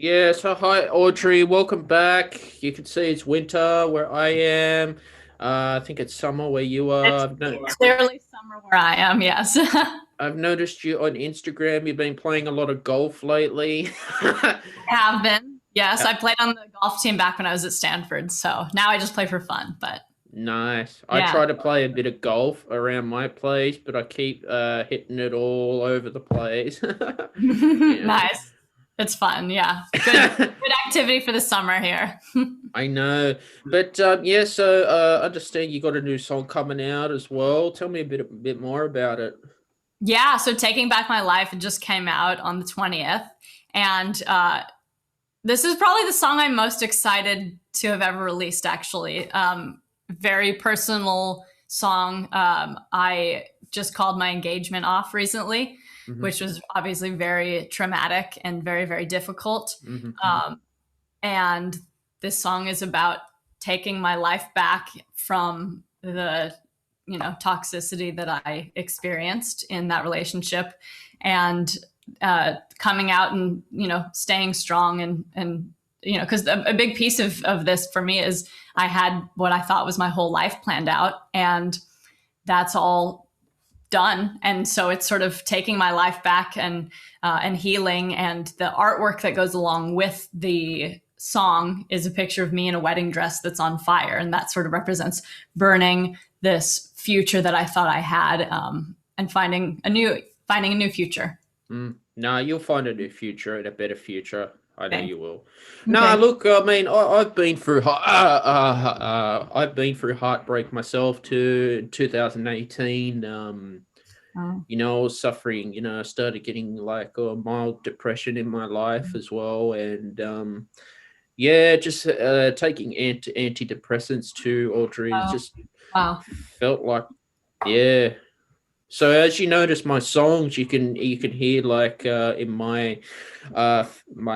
Yeah, so hi Audrey, welcome back. You can see it's winter where I am. I think it's summer where you are. It's clearly summer where I am, yes. I've noticed you on Instagram. You've been playing a lot of golf lately. Have been. Yes, I played on the golf team back when I was at Stanford, so now I just play for fun, but Nice. I yeah. try to play a bit of golf around my place, but I keep hitting it all over the place. You Nice. It's fun, yeah. Good activity for the summer here. I know, but yeah. So understand you got a new song coming out as well. Tell me a bit more about it. Yeah, so Taking Back My Life, it just came out on the 20th, and this is probably the song I'm most excited to have ever released, actually. Very personal song. I just called my engagement off recently, Hmm. which was obviously very traumatic and very, very difficult. Hmm. Um, and this song is about taking my life back from the toxicity that I experienced in that relationship, and coming out and staying strong, and because a big piece of this for me is I had what I thought was my whole life planned out, and that's all done. And so it's sort of taking my life back and healing. And the artwork that goes along with the song is a picture of me in a wedding dress that's on fire, and that sort of represents burning this future that I thought I had, and finding a new future. No, you'll find a new future and a better future. I know Thank you will. you. No, Thank you. look, I mean, I've been through I've been through heartbreak myself too in 2018. Oh, I was suffering. I started getting like a mild depression in my life as well, and yeah, just taking antidepressants too, Audrey. oh, Just wow. felt like, yeah. So as you notice my songs, you can hear like in my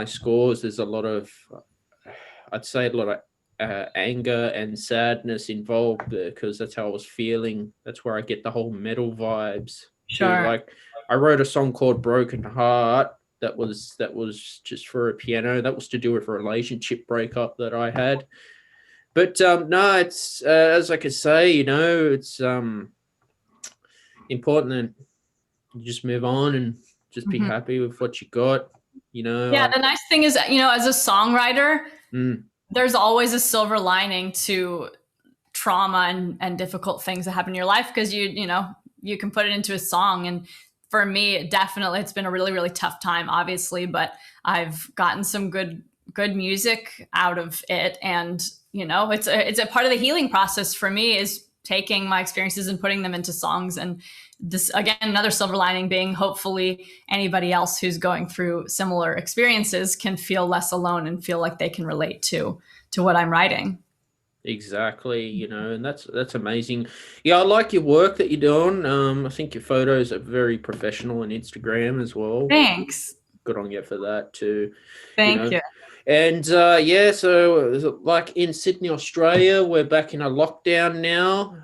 scores, there's a lot of, I'd say, a lot of anger and sadness involved because that's how I was feeling. That's where I get the whole metal vibes too. Sure. Like I wrote a song called Broken Heart that was just for a piano. That was to do with a relationship breakup that I had. But no, it's as I could say, it's important that you just move on and just be Mhm. happy with what you got. You Yeah, know, the nice thing is, as a songwriter, mm, there's always a silver lining to trauma and difficult things that happen in your life, because you can put it into a song. And for me, definitely it's been a really, really tough time, obviously, but I've gotten some good music out of it. And it's a part of the healing process for me, is taking my experiences and putting them into songs. And this, again, another silver lining being, hopefully anybody else who's going through similar experiences can feel less alone and feel like they can relate to what I'm writing. exactly. And that's amazing. Yeah, I like your work that you're doing. I think your photos are very professional on Instagram as well. Thanks. Good on you for that too. You Thank know, you. and yeah, so like in Sydney, Australia, we're back in a lockdown now.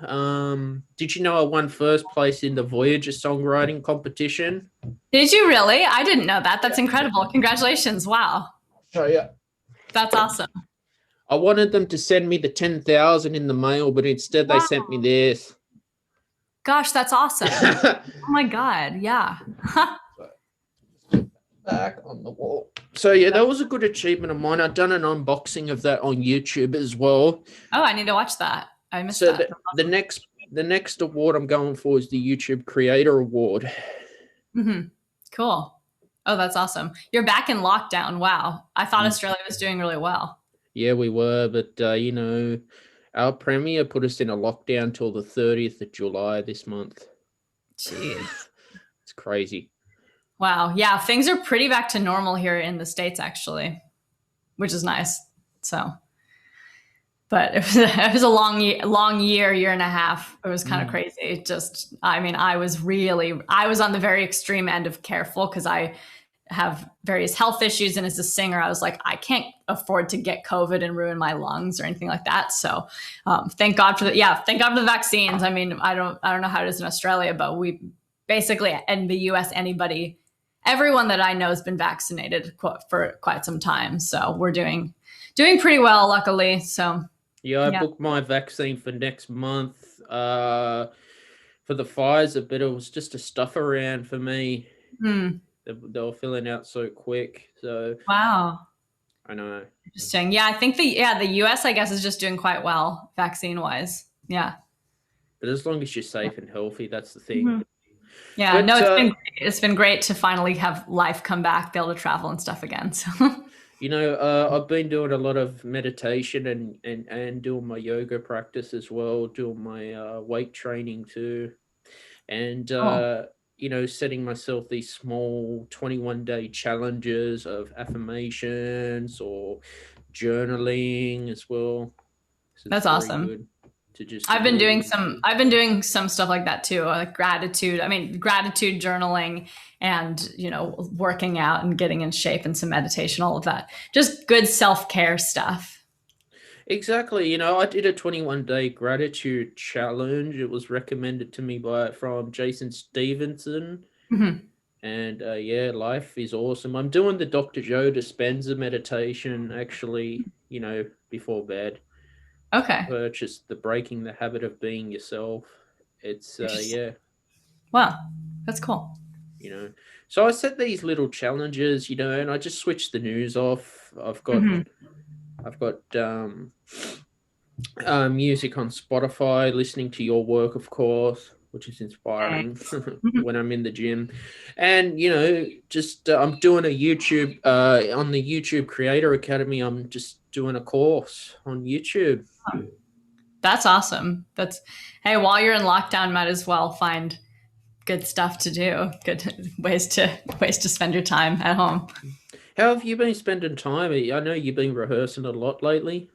Did you know I won first place in the Voyager songwriting competition? Did you really? I didn't know that. That's incredible. Congratulations. Wow. Oh yeah. That's awesome. I wanted them to send me the 10,000 in the mail, but instead they Wow. sent me this. Gosh, that's awesome. Oh my God. Yeah. Back on the wall. So yeah, that was a good achievement of mine. I've done an unboxing of that on YouTube as well. Oh, I need to watch that. I missed So that. the next award I'm going for is the YouTube Creator Award. Hmm. Cool. Oh, that's awesome. You're back in lockdown. Wow. I thought Mm. Australia was doing really well. Yeah, we were, but our premier put us in a lockdown till the 30th of July this month. Jeez. It's crazy. Wow. Yeah. Things are pretty back to normal here in the States, actually, which is nice. So, but it was a long year and a half. It was kind of Mm. crazy. It just, I mean, I was on the very extreme end of careful, because I have various health issues. And as a singer, I was like, I can't afford to get COVID and ruin my lungs or anything like that. So thank God for the vaccines. I mean, I don't know how it is in Australia, but we basically, in the US, anybody everyone that I know has been vaccinated for quite some time. So we're doing pretty well, luckily. So Yeah, I yeah. booked my vaccine for next month. For the Pfizer, but it was just a stuff around for me. Hmm. They were filling out so quick, so Wow. I know. Interesting. Yeah, I think the US I guess is just doing quite well vaccine wise. Yeah. But as long as you're safe and healthy, that's the thing. Mhm. Yeah, no, But it's been great to finally have life come back, be able to travel and stuff again. So I've been doing a lot of meditation and doing my yoga practice as well, doing my weight training too, and cool. setting myself these small 21-day challenges of affirmations or journaling as well. So it's That's very awesome. good to just to do. I've been doing some stuff like that too, like gratitude. I mean, gratitude journaling and, working out and getting in shape and some meditation, all of that. Just good self-care stuff. Exactly. I did a 21-day gratitude challenge. It was recommended to me from Jason Stevenson. Mhm. And yeah, life is awesome. I'm doing the Dr. Joe Dispenza meditation actually, before bed. Okay. Purchase the Breaking the Habit of Being Yourself. It's Interesting. yeah, Wow. That's cool. you know. So I set these little challenges, and I just switch the news off. Mhm. I've got music on Spotify, listening to your work, of course, which is inspiring Thanks. Mhm. when I'm in the gym. And, just I'm doing a YouTube, on the YouTube Creator Academy, I'm just doing a course on YouTube. That's awesome. Hey, while you're in lockdown, might as well find good stuff to do, good ways to spend your time at home. How have you been spending time? I know you've been rehearsing a lot lately.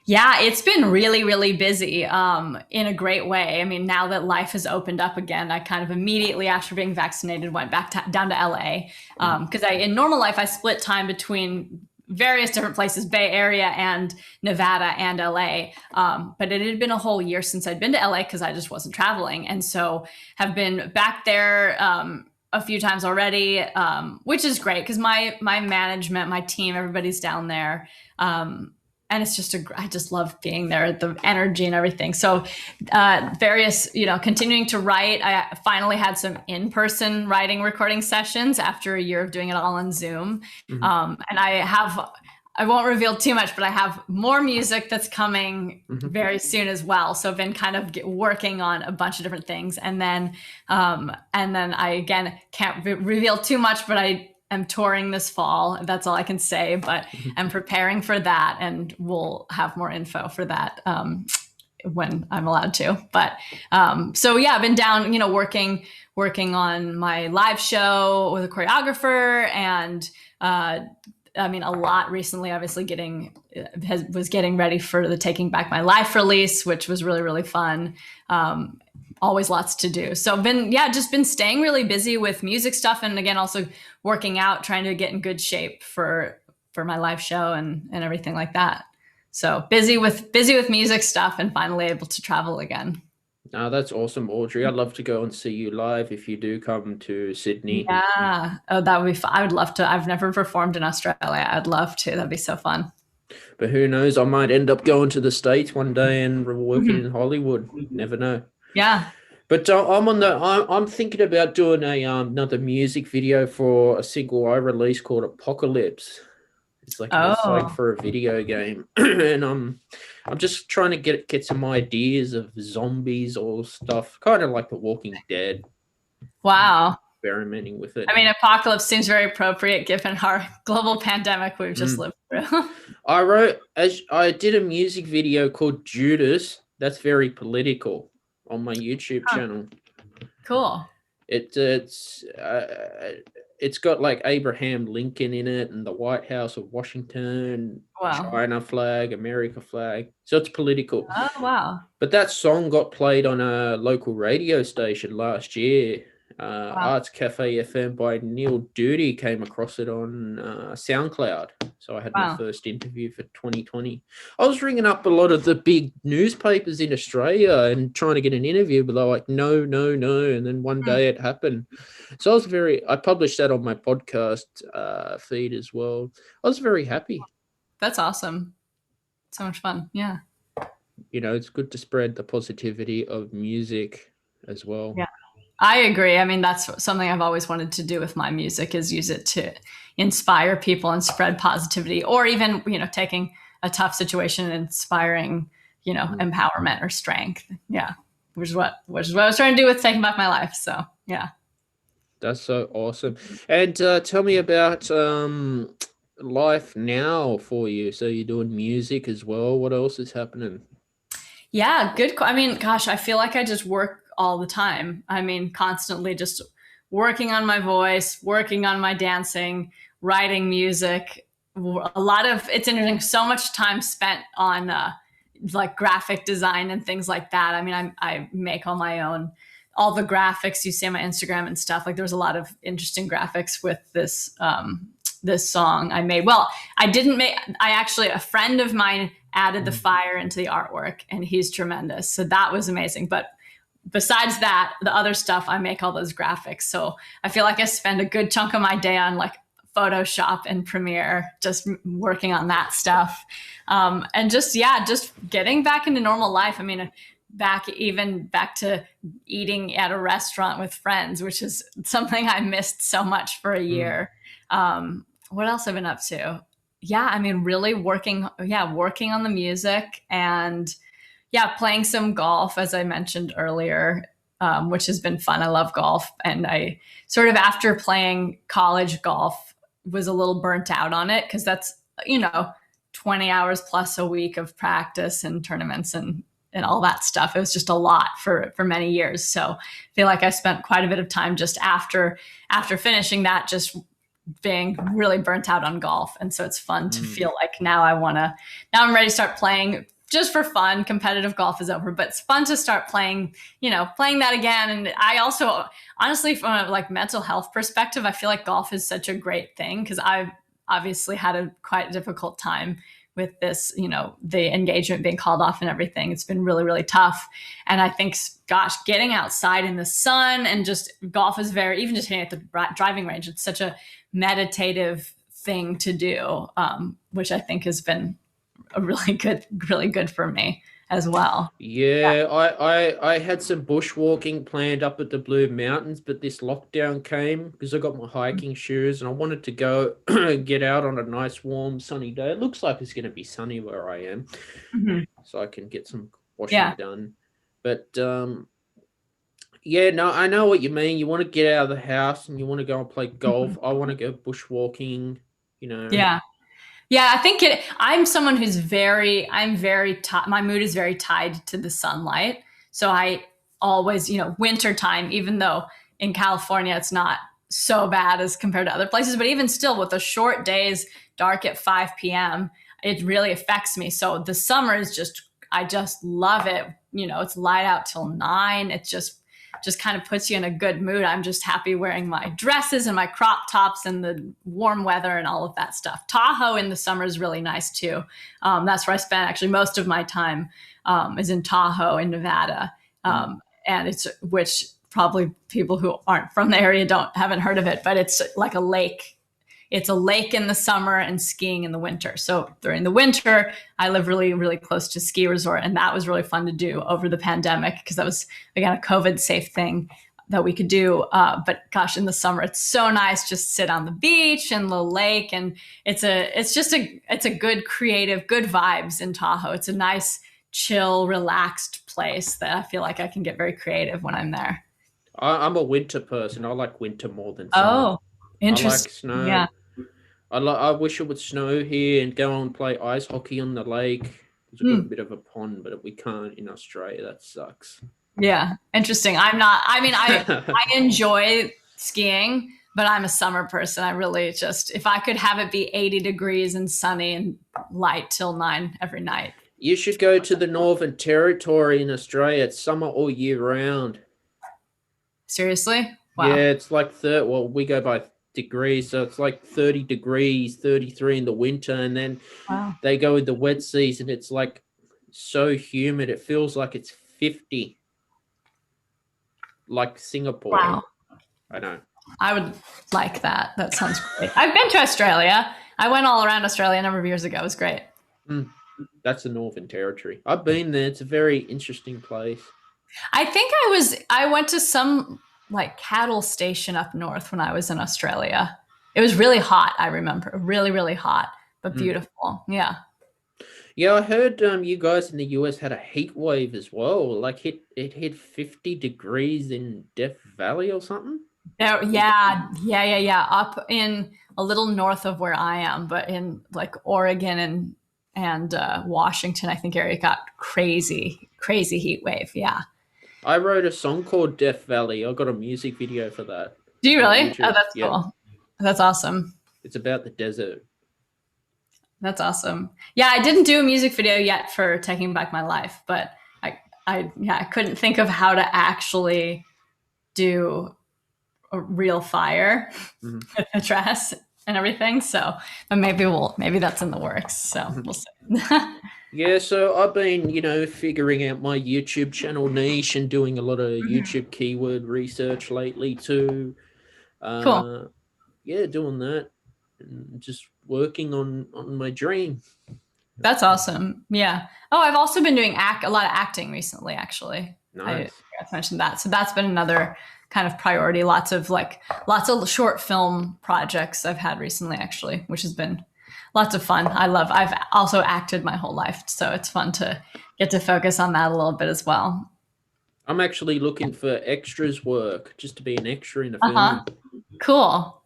Yeah, it's been really, really busy in a great way. I mean, now that life has opened up again, I kind of immediately after being vaccinated went down to LA Mhm. because in normal life I split time between various different places, Bay Area and Nevada and LA. But it had been a whole year since I'd been to LA because I just wasn't traveling, and so have been back there. A few times already, which is great because my management, my team, everybody's down there. And it's I just love being there, the energy and everything. So various, continuing to write. I finally had some in-person writing recording sessions after a year of doing it all on Zoom. Mhm. And I won't reveal too much, but I have more music that's coming Mhm. very soon as well. So I've been kind of working on a bunch of different things. And then I, again, can't reveal too much, but I'm touring this fall. That's all I can say, but Mhm. I'm preparing for that, and we'll have more info for that when I'm allowed to. But so yeah, I've been down, working on my live show with a choreographer, and I mean, a lot recently. Obviously, was getting ready for the Taking Back My Life release, which was really, really fun. Always lots to do. So just been staying really busy with music stuff, and again also working out, trying to get in good shape for my live show and everything like that. So busy with music stuff, and finally able to travel again. Oh, that's awesome, Audrey. I'd love to go and see you live if you do come to Sydney. Yeah, oh, that would be fun. I would love to. I've never performed in Australia. I'd love to. That'd be so fun. But who knows? I might end up going to the States one day and working Mhm. in Hollywood. Never know. Yeah. But I'm thinking about doing another music video for a single I released called Apocalypse. It's like Oh, for a video game, and I'm just trying to get some ideas of zombies or stuff, kind of like The Walking Dead, wow. experimenting with it. I mean, apocalypse seems very appropriate given our global pandemic we've just Mm. lived through. I did a music video called Judas. That's very political on my YouTube Huh, channel. cool. It it's got like Abraham Lincoln in it and the White House of Washington, Wow. China flag, America flag. So it's political. Oh, wow. But that song got played on a local radio station last year. Wow. Arts Cafe FM by Neil Duty. Came across it on SoundCloud. So I had my Wow. first interview for 2020. I was ringing up a lot of the big newspapers in Australia and trying to get an interview, but they're like, no, no, no. And then one day it happened. So I published that on my podcast feed as well. I was very happy. That's awesome. So much fun. Yeah. It's good to spread the positivity of music as well. Yeah. I agree. I mean, that's something I've always wanted to do with my music, is use it to inspire people and spread positivity, or even, taking a tough situation and inspiring, empowerment or strength. Yeah. Which is what I was trying to do with Taking Back My Life. So yeah. That's so awesome. And tell me about life now for you. So you're doing music as well. What else is happening? Yeah, good. I mean, gosh, I feel like I just work all the time. I mean, constantly just working on my voice, working on my dancing, writing music. It's interesting. So much time spent on like graphic design and things like that. I mean, I make all the graphics you see on my Instagram and stuff. Like, there's a lot of interesting graphics with this song I made. Well, a friend of mine added the fire into the artwork, and he's tremendous. So that was amazing. But besides that, the other stuff, I make all those graphics. So I feel like I spend a good chunk of my day on like Photoshop and Premiere, just working on that stuff. And just getting back into normal life. I mean, back to eating at a restaurant with friends, which is something I missed so much for a year. What else I've been up to? Yeah, I mean, really working on the music, and playing some golf, as I mentioned earlier, which has been fun. I love golf. And I sort of, after playing college golf, was a little burnt out on it, because that's, 20 hours plus a week of practice and tournaments and all that stuff. It was just a lot for many years. So I feel like I spent quite a bit of time just after finishing that, just being really burnt out on golf. And so it's fun to feel like now I'm ready to start playing just for fun. Competitive golf is over, but it's fun to start playing that again. And I also, honestly, from a like mental health perspective, I feel like golf is such a great thing, because I've obviously had a quite difficult time with this, the engagement being called off and everything. It's been really, really tough. And I think, gosh, getting outside in the sun, and just golf is even just hitting at the driving range, it's such a meditative thing to do, which I think has been really good for me as well. Yeah, I had some bushwalking planned up at the Blue Mountains, but this lockdown came because I got my hiking shoes and I wanted to go get out on a nice, warm, sunny day. It looks like it's going to be sunny where I am, so I can get some washing done. But no, I know what you mean. You want to get out of the house and you want to go and play golf. I want to go bushwalking, Yeah, I think I'm someone who's my mood is very tied to the sunlight. So I always, winter time, even though in California it's not so bad as compared to other places, but even still, with the short days, dark at 5 p.m., it really affects me. So the summer is I just love it. It's light out till 9. It just kind of puts you in a good mood. I'm just happy wearing my dresses and my crop tops and the warm weather and all of that stuff. Tahoe in the summer is really nice too. That's where I spend actually most of my time, is in Tahoe in Nevada. And which probably people who aren't from the area haven't heard of it, but it's like a lake. It's a lake in the summer and skiing in the winter. So during the winter, I live really, really close to a ski resort. And that was really fun to do over the pandemic, because that was, again, a COVID safe thing that we could do. But gosh, in the summer, it's so nice. Just sit on the beach and the lake. And it's a good creative, good vibes in Tahoe. It's a nice, chill, relaxed place that I feel like I can get very creative when I'm there. I'm a winter person. I like winter more than summer. Oh, interesting. I like snow. Yeah. I wish it would snow here and go and play ice hockey on the lake. We've got a bit of a pond, but we can't in Australia. That sucks. Yeah, interesting. I enjoy skiing, but I'm a summer person. I really if I could have it be 80 degrees and sunny and light till 9 every night. You should go to the Northern Territory in Australia. It's summer all year round. Seriously? Wow. Yeah, it's like well, we go by degrees, so it's like 30 degrees, 33 in the winter, and then Wow. they go in the wet season. It's like so humid. It feels like it's 50, like Singapore. Wow. I know. I would like that. That sounds great. I've been to Australia. I went all around Australia a number of years ago. It was great. Mm, that's the Northern Territory. I've been there. It's a very interesting place. I went to some like cattle station up north when I was in Australia. It was really hot, I remember. Really, really hot, but Mm. beautiful. Yeah. Yeah, I heard you guys in the US had a heat wave as well. Like it hit 50 degrees in Death Valley or something. Yeah. Up in a little north of where I am, but in like Oregon and Washington, I think area got crazy, crazy heat wave. Yeah. I wrote a song called Death Valley. I got a music video for that Do you on really? Oh, YouTube. that's Yeah, cool. That's awesome. it's about the desert. That's awesome. Yeah, I didn't do a music video yet for Taking Back My Life, but I couldn't think of how to actually do a real fire Mhm. with the dress and everything. So, but maybe that's in the works. So we'll see. Yeah, so I've been, figuring out my YouTube channel niche and doing a lot of YouTube keyword research lately too. Cool. Uh, yeah, doing that and just working on my dream. That's awesome. Yeah. Oh, I've also been doing a lot of acting recently, actually. I Nice. forgot to mention that. So that's been another kind of priority. Lots of short film projects I've had recently, actually, which has been lots of fun. I've also acted my whole life. So it's fun to get to focus on that a little bit as well. I'm actually looking for extras work just to be an extra in a Uh-huh. film. Cool.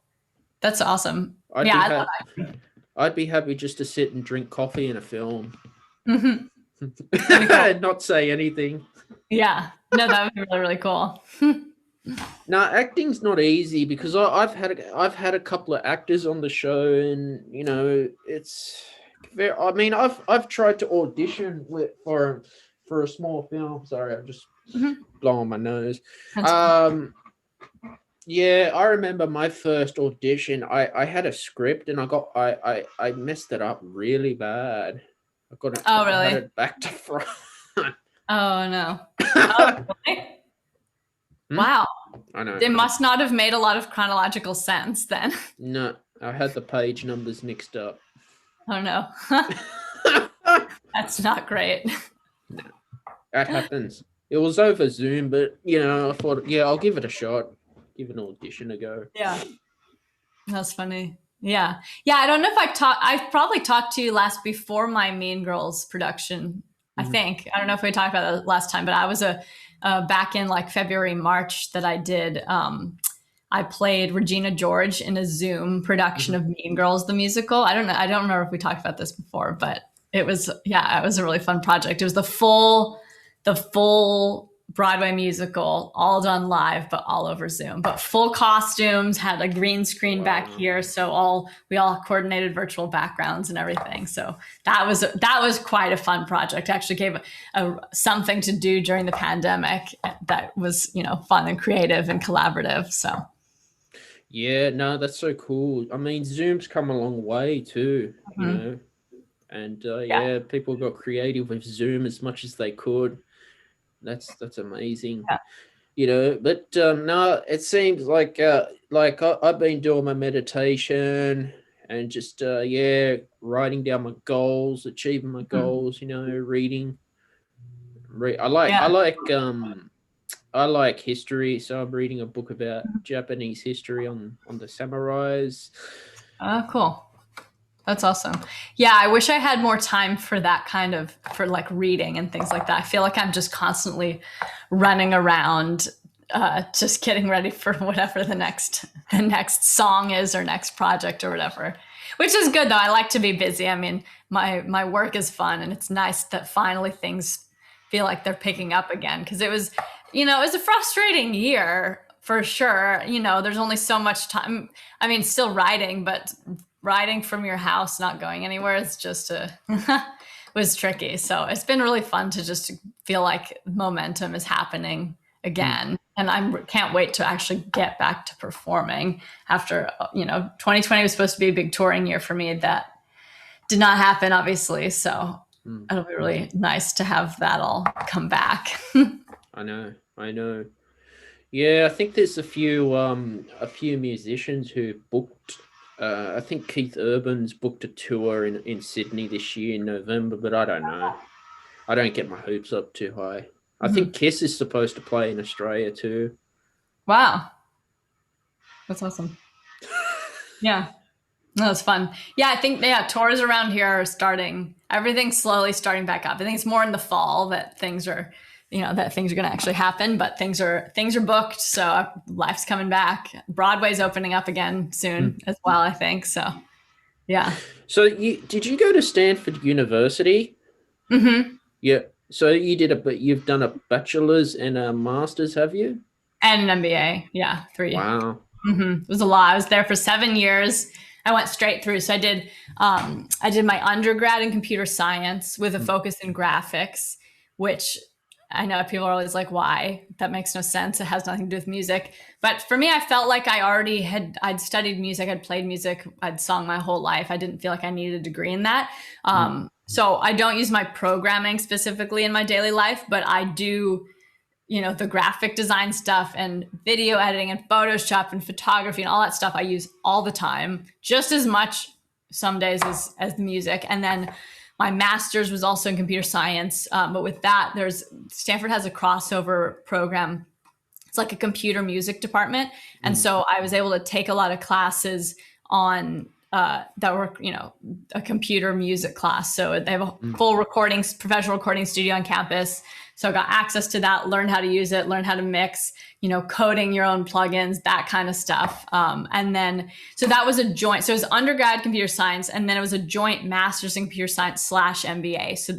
That's awesome. I'd Yeah. be happy. I'd be happy just to sit and drink coffee in a film. Mm-hmm. Cool. Not say anything. Yeah. No, that would be really, really cool. No, acting's not easy because I've had a couple of actors on the show, and it's very. I mean, I've tried to audition for a small film. Sorry, I'm just Mhm. blowing my nose. That's Yeah, I remember my first audition. I had a script and I messed it up really bad. Oh, I had really? it back to front. Oh, no. Oh, really? Hmm? Wow. I know. It must not have made a lot of chronological sense then. No, I had the page numbers mixed up. Oh, no. That's not great. No, that happens. It was over Zoom, but I thought, yeah, I'll give it a shot. Give an audition a go. Yeah. That's funny. Yeah. Yeah. I don't know if I've probably talked to you last before my Mean Girls production. I Mhm. think. I don't know if we talked about that last time, but I was back in like February, March that I did. I played Regina George in a Zoom production of Mean Girls, the musical. I don't know. I don't remember if we talked about this before, but it was a really fun project. It was the full Broadway musical, all done live, but all over Zoom. But full costumes, had a green screen back here, so we all coordinated virtual backgrounds and everything. So that was quite a fun project. It actually gave something to do during the pandemic that was fun and creative and collaborative. So Yeah, no, that's so cool. I mean, Zoom's come a long way too, and yeah, yeah, people got creative with Zoom as much as they could. That's amazing. But no, it seems like I've been doing my meditation and just writing down my goals, achieving my goals. Reading. yeah. I like history, so I'm reading a book about Japanese history on the samurais. Oh, cool. That's awesome. Yeah, I wish I had more time for that for like reading and things like that. I feel like I'm just constantly running around, just getting ready for whatever the next song is or next project or whatever. Which is good though. I like to be busy. I mean, my work is fun, and it's nice that finally things feel like they're picking up again, because it was a frustrating year for sure. There's only so much time. I mean, still writing, but riding from your house, not going anywhere, is just was tricky. So it's been really fun to just feel like momentum is happening again. And I can't wait to actually get back to performing after, 2020 was supposed to be a big touring year for me. That did not happen, obviously. So it'll be really nice to have that all come back. I know. Yeah, I think there's a few musicians who booked. I think Keith Urban's booked a tour in Sydney this year in November, but I don't know. I don't get my hopes up too high. I think Kiss is supposed to play in Australia too. Wow. That's awesome. Yeah. No, it's fun. Yeah, I think tours around here are starting. Everything's slowly starting back up. I think it's more in the fall that things are, going to actually happen. But things are booked, so life's coming back. Broadway's opening up again soon as well, I think. So, yeah. So did you go to Stanford University? Mm-hmm. Yeah. So you've done a bachelor's and a master's, have you? And an MBA. Yeah, 3. Wow. Mm-hmm. It was a lot. I was there for 7 years. I went straight through. So I did my undergrad in computer science with a focus in graphics, which I know people are always like, why? That makes no sense. It has nothing to do with music. But for me, I felt like I'd studied music, I'd played music, I'd sung my whole life. I didn't feel like I needed a degree in that. So I don't use my programming specifically in my daily life, but I do, the graphic design stuff and video editing and Photoshop and photography and all that stuff I use all the time, just as much some days as the music. And then my master's was also in computer science. But with that, Stanford has a crossover program. It's like a computer music department. And so I was able to take a lot of classes on that were, a computer music class. So they have a full professional recording studio on campus. So I got access to that, learned how to use it, learned how to mix, coding your own plugins, that kind of stuff. And then, so that was a joint, so it was undergrad computer science, and then it was a joint master's in computer science / MBA. So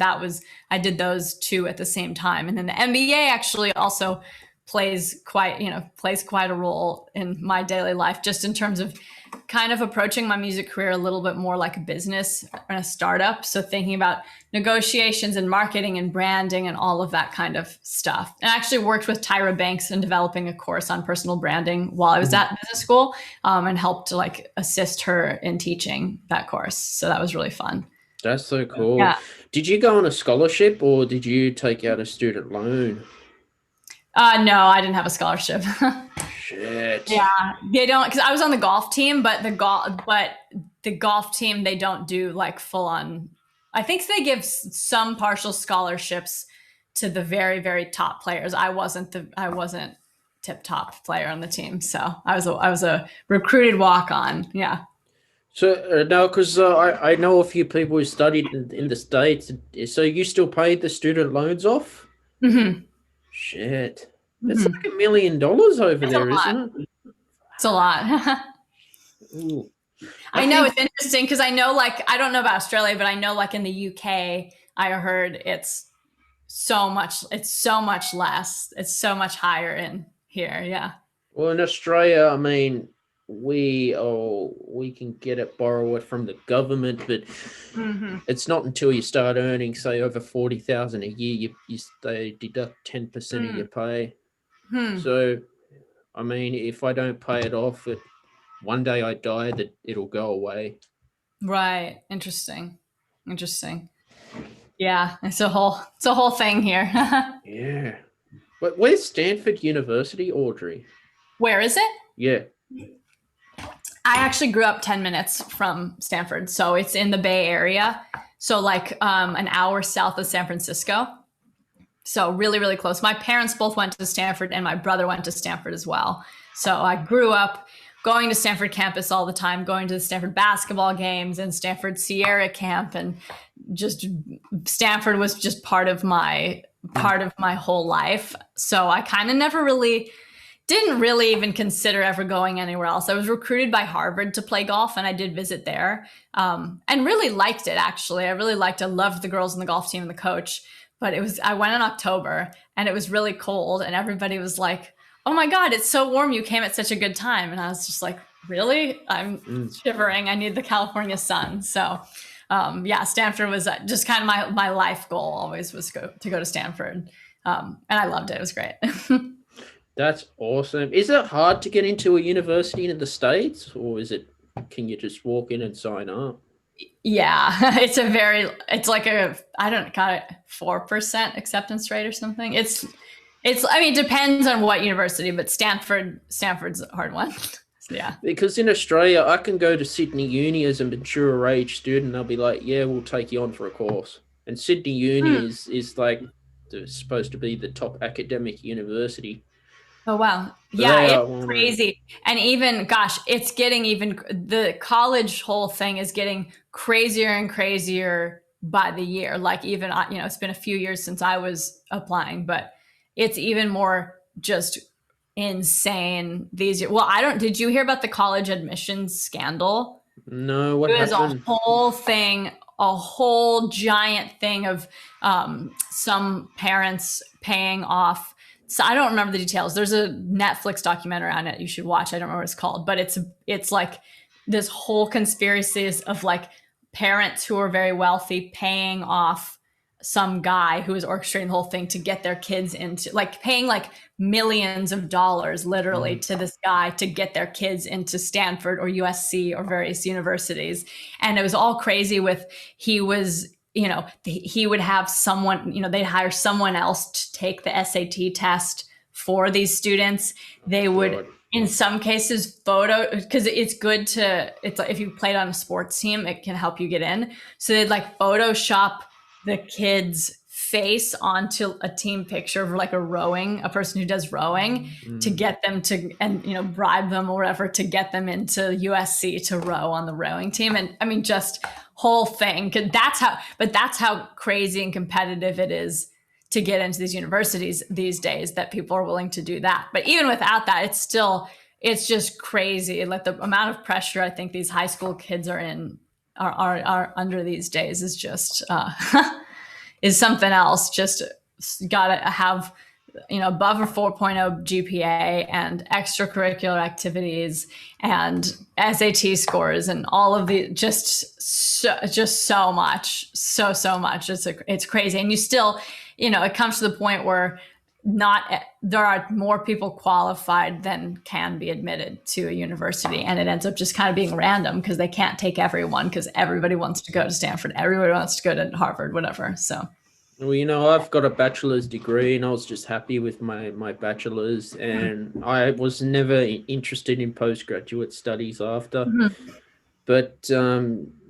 I did those 2 at the same time. And then the MBA actually also plays quite a role in my daily life, just in terms of kind of approaching my music career a little bit more like a business and a startup. So thinking about negotiations and marketing and branding and all of that kind of stuff. And I actually worked with Tyra Banks in developing a course on personal branding while I was at business school, and helped to assist her in teaching that course. So that was really fun. That's so cool. Yeah. Did you go on a scholarship or did you take out a student loan? No, I didn't have a scholarship. Shit. Yeah, they don't, because I was on the golf team, but the golf team, they don't do full on. I think they give some partial scholarships to the very, very top players. I wasn't tip top player on the team, so I was a recruited walk on. Yeah. So no, because I know a few people who studied in the States. So you still paid the student loans off? Mm-hmm. Shit. It's like $1 million over there, isn't it? It's a lot. Ooh. I know it's interesting because I know, I don't know about Australia, but I know in the UK, I heard it's so much less. It's so much higher in here. Yeah. Well, in Australia, I mean, we can borrow it from the government, but it's not until you start earning, say, over 40,000 a year, they deduct 10% of your pay. So, I mean, if I don't pay it off, one day I die, that it'll go away. Right. Interesting. Yeah, it's a whole thing here. Yeah. But where's Stanford University, Audriix? Where is it? Yeah. I actually grew up 10 minutes from Stanford, so it's in the Bay Area. So an hour south of San Francisco. So really, really close. My parents both went to Stanford and my brother went to Stanford as well. So I grew up going to Stanford campus all the time, going to the Stanford basketball games and Stanford Sierra camp. And just Stanford was just part of my whole life. So I kind of didn't really even consider ever going anywhere else. I was recruited by Harvard to play golf, and I did visit there, and really liked it, actually. I loved the girls on the golf team and the coach. But I went in October and it was really cold and everybody was like, oh my God, it's so warm. You came at such a good time. And I was just like, really? I'm shivering. I need the California sun. So Stanford was just kind of my life goal always was to go to Stanford. And I loved it. It was great. That's awesome. Is it hard to get into a university in the States, or is it, can you just walk in and sign up? Yeah, it's like a, I don't got it, 4% acceptance rate or something. I mean, it depends on what university, but Stanford's a hard one. So, yeah. Because in Australia, I can go to Sydney Uni as a mature age student. They'll be like, "Yeah, we'll take you on for a course." And Sydney Uni Hmm. is like supposed to be the top academic university. Oh wow. But Yeah, they it's are one of, crazy. And even gosh, it's getting even, the college whole thing is getting crazier and crazier by the year. Like even it's been a few years since I was applying, but it's even more just insane these years. Well, I don't, did you hear about the college admissions scandal? no, what It was a happened? whole thing, a whole giant thing of some parents paying off. So I don't remember the details. There's a Netflix documentary on it you should watch. I don't remember what it's called, but it's like this whole conspiracy of like parents who are very wealthy paying off some guy who is orchestrating the whole thing to get their kids into, like paying like millions of dollars literally Mm, to this guy to get their kids into Stanford or USC or various universities. And it was all crazy with, he was, he would have someone, they'd hire someone else to take the SAT test for these students. They would, God. in some cases, photo, because it's good to, it's like if you played on a sports team, it can help you get in. So they'd like Photoshop the kid's face onto a team picture of like a person who does rowing, to Mm. get them to, and bribe them or whatever to get them into USC to row on the rowing team. And I mean, just whole thing. That's how crazy and competitive it is to get into these universities these days, that people are willing to do that. But even without that, it's just crazy. Like the amount of pressure I think these high school kids are in, are under these days, is just is something else. Just gotta have above a 4.0 GPA and extracurricular activities and SAT scores and all of the just so much, so much. It's crazy, and you still, it comes to the point where not there are more people qualified than can be admitted to a university, and it ends up just kind of being random because they can't take everyone, because everybody wants to go to Stanford, everybody wants to go to Harvard, whatever. So Well, I've got a bachelor's degree, and I was just happy with my bachelor's, and I was never interested in postgraduate studies after. mhm. But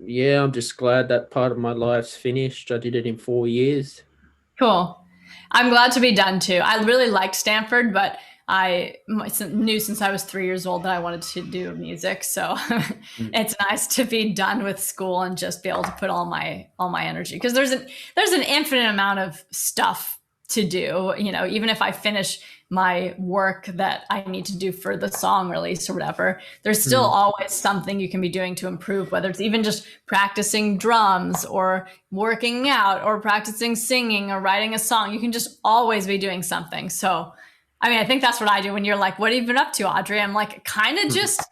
yeah, I'm just glad that part of my life's finished. I did it in 4 years. Cool. I'm glad to be done too. I really liked Stanford, but I knew since I was 3 years old that I wanted to do music. So Mm. it's nice to be done with school and just be able to put all my energy, because there's an infinite amount of stuff to do. Even if I finish my work that I need to do for the song release or whatever, there's still Mm. always something you can be doing to improve, whether it's even just practicing drums or working out or practicing singing or writing a song. You can just always be doing something. So, I mean, I think that's what I do when you're like, what have you been up to, Audrey? I'm like, kind of just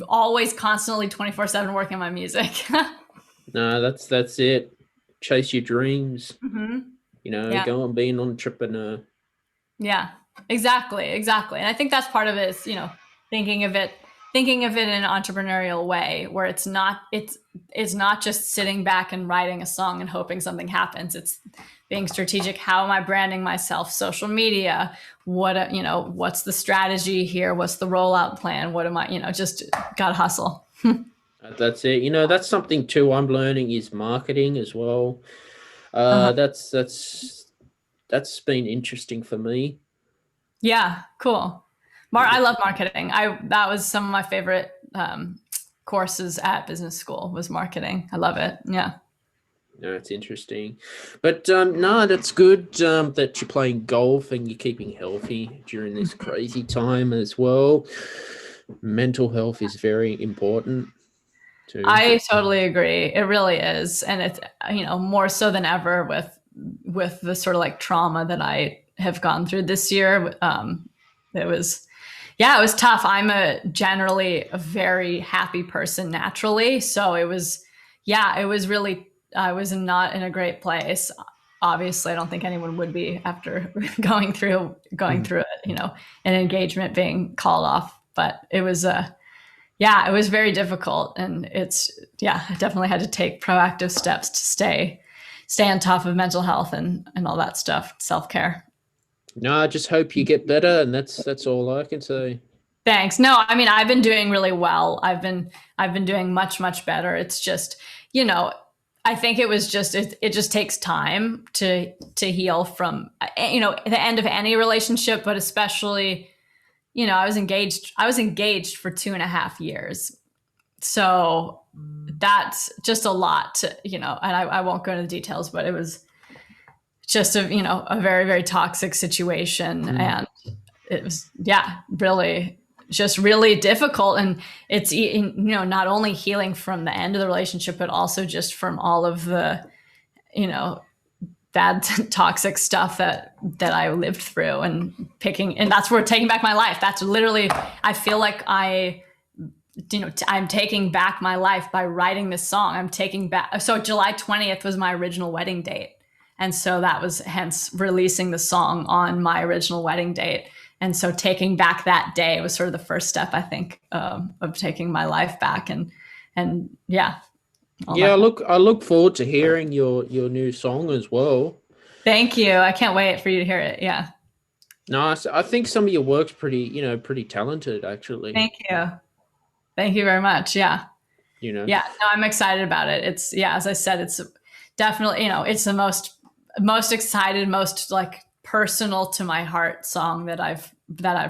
always constantly 24/7 working on my music. No, that's it. Chase your dreams. hmm Yeah. Go and be an entrepreneur. Yeah, exactly. And I think that's part of it is, thinking of it, thinking of it in an entrepreneurial way, where it's not just sitting back and writing a song and hoping something happens. It's being strategic. How am I branding myself? Social media. What's the strategy here? What's the rollout plan? What am I, just gotta hustle. That's it. That's something too I'm learning is marketing as well. Uh-huh. That's been interesting for me. Yeah, cool. I love marketing. That was some of my favorite courses at business school was marketing. I love it. Yeah. No, it's interesting. But no, that's good that you're playing golf and you're keeping healthy during this crazy time as well. Mental health is very important too. I totally agree. It really is, and it's more so than ever with the sort of like trauma that I have gone through this year. It was, yeah, it was tough. I'm generally a very happy person naturally, so it was, yeah, it was really. I was not in a great place. Obviously, I don't think anyone would be after going through Mm. it. an engagement being called off. But it was it was very difficult, and I definitely had to take proactive steps to stay on top of mental health and all that stuff, self-care. No, I just hope you get better, and that's all I can say. Thanks. No, I mean, I've been doing really well. I've been doing much, much better. It's just, I think it just takes time to heal from, the end of any relationship, but especially, I was engaged for 2.5 years. So that's just a lot to, and I won't go into the details, but it was just a very, very toxic situation. And it was, really just really difficult. And it's, not only healing from the end of the relationship, but also just from all of the, bad toxic stuff that I lived through, and that's where taking back my life. That's literally, I feel like I'm taking back my life by writing this song. I'm taking back. So July 20th was my original wedding date. And so that was hence releasing the song on my original wedding date. And so taking back that day was sort of the first step, I think, of taking my life back. And I look forward to hearing your new song as well. Thank you. I can't wait for you to hear it. Yeah. No, I think some of your work's pretty talented, actually. Thank you. Thank you very much. Yeah. Yeah, no, I'm excited about it. It's, as I said, it's definitely, it's the most excited, most like personal to my heart song that I've